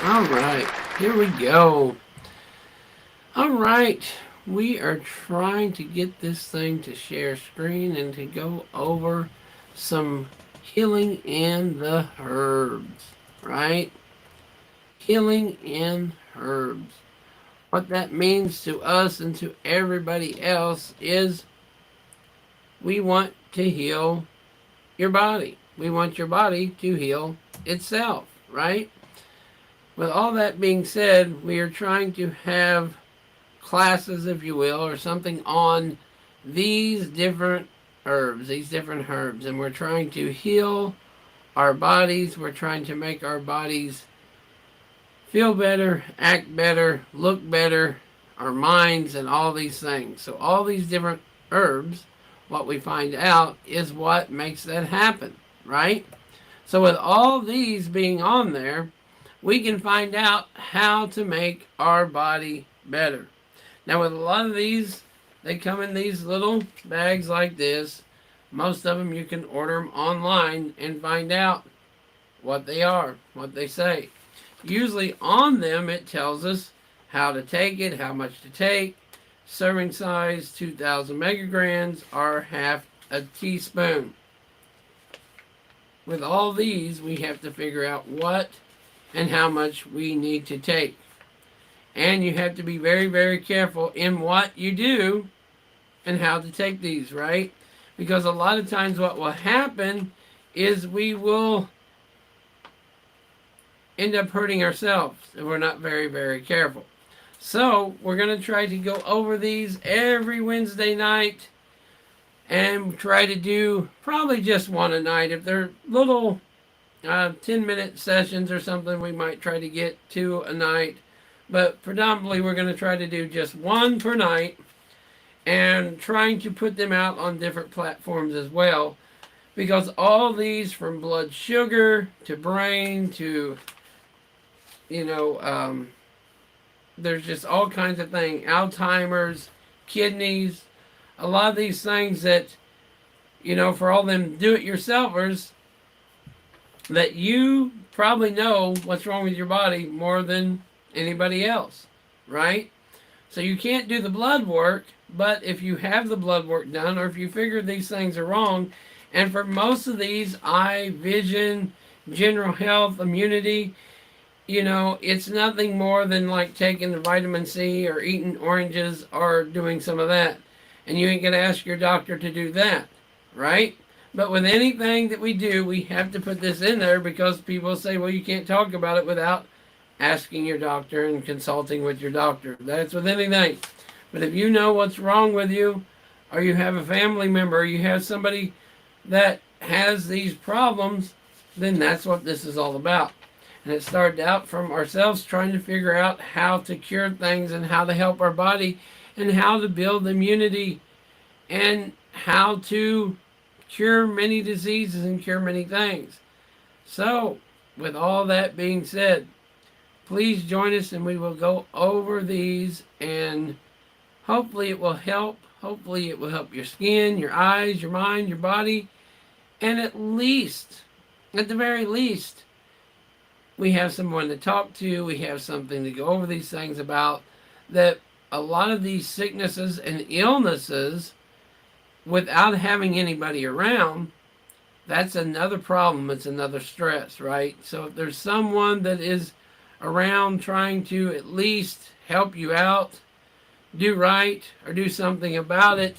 All right, here we go. All right, we are trying to get this thing to share screen and to go over some healing in the herbs, right? Healing in herbs. What that means to us and to everybody else is we want to heal your body. We want your body to heal itself, right? With all that being said, we are trying to have classes, if you will, or something on these different herbs, and we're trying to heal our bodies. We're trying to make our bodies feel better, act better, look better, our minds, and all these things. So, all these different herbs, what we find out is what makes that happen, right? So, with all these being on there, we can find out how to make our body better. Now, with a lot of these, they come in these little bags like this. Most of them you can order them online and find out what they are, what they say. Usually on them, it tells us how to take it, how much to take, serving size 2,000 megagrams or half a teaspoon. With all these, we have to figure out what and how much we need to take. And you have to be very, very careful in what you do and how to take these, right? Because a lot of times what will happen is we will end up hurting ourselves if we're not very, very careful. So we're going to try to go over these every Wednesday night and try to do probably just one a night. If they're little 10-minute sessions or something, we might try to get two a night. But predominantly, we're going to try to do just one per night and trying to put them out on different platforms as well. Because all these, from blood sugar to brain to, you know, there's just all kinds of things, Alzheimer's, kidneys, a lot of these things that, for all them do it yourselfers, that you probably know what's wrong with your body more than anybody else, right? So you can't do the blood work, but if you have the blood work done, or if you figure these things are wrong, and for most of these, eye, vision, general health, immunity, it's nothing more than like taking the vitamin C or eating oranges or doing some of that. And you ain't going to ask your doctor to do that, right? But with anything that we do, we have to put this in there because people say, well, you can't talk about it without asking your doctor and consulting with your doctor. That's with anything. But if you know what's wrong with you, or you have a family member, or you have somebody that has these problems, then that's what this is all about. And it started out from ourselves trying to figure out how to cure things and how to help our body and how to build immunity and how to cure many diseases and cure many things. So, with all that being said, please join us and we will go over these and hopefully it will help. Hopefully it will help your skin, your eyes, your mind, your body, and at the very least, we have someone to talk to, we have something to go over these things about, that a lot of these sicknesses and illnesses, without having anybody around, that's another problem. It's another stress, right? So if there's someone that is around trying to at least help you out, do right, or do something about it,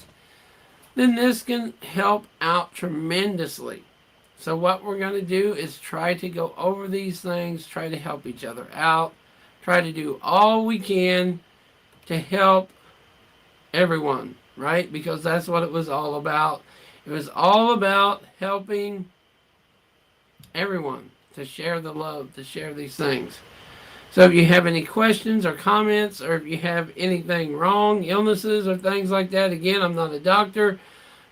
then this can help out tremendously. So, what we're going to do is try to go over these things, try to help each other out, try to do all we can to help everyone, right? Because that's what it was all about. It was all about helping everyone to share the love, to share these things. So if you have any questions or comments, or if you have anything wrong, illnesses or things like that, again, I'm not a doctor,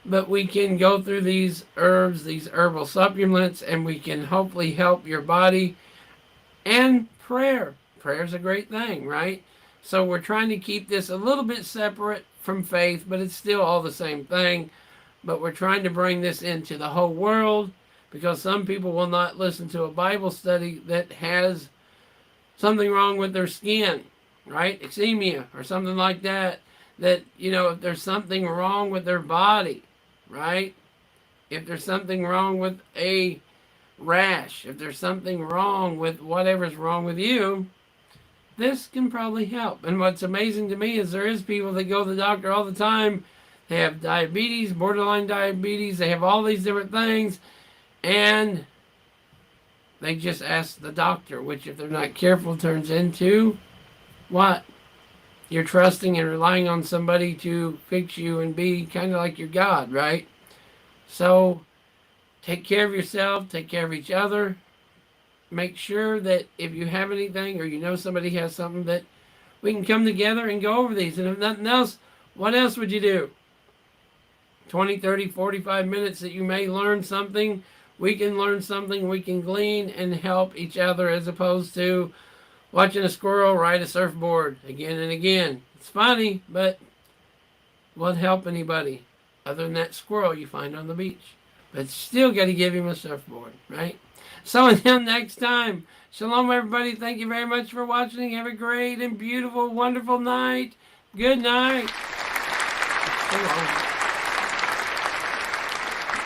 but we can go through these herbs, these herbal supplements, and we can hopefully help your body. And prayer. Prayer is a great thing, right? So we're trying to keep this a little bit separate from faith, but it's still all the same thing. But we're trying to bring this into the whole world because some people will not listen to a Bible study that has something wrong with their skin, right? Eczema or something like that. That, if there's something wrong with their body, right? If there's something wrong with a rash, if there's something wrong with whatever's wrong with you, this can probably help. And what's amazing to me is there is people that go to the doctor all the time. They have diabetes, borderline diabetes, they have all these different things, and they just ask the doctor, which if they're not careful turns into what? You're trusting and relying on somebody to fix you and be kind of like your God, right? So take care of yourself, take care of each other. Make sure that if you have anything or you know somebody has something, that we can come together and go over these. And if nothing else, what else would you do? 20, 30, 45 minutes that you may learn something. We can learn something, we can glean and help each other, as opposed to watching a squirrel ride a surfboard again and again. It's funny, but won't help anybody other than that squirrel you find on the beach. But still got to give him a surfboard, right? So until next time, shalom everybody. Thank you very much for watching. Have a great and beautiful, wonderful night. Good night. Shalom.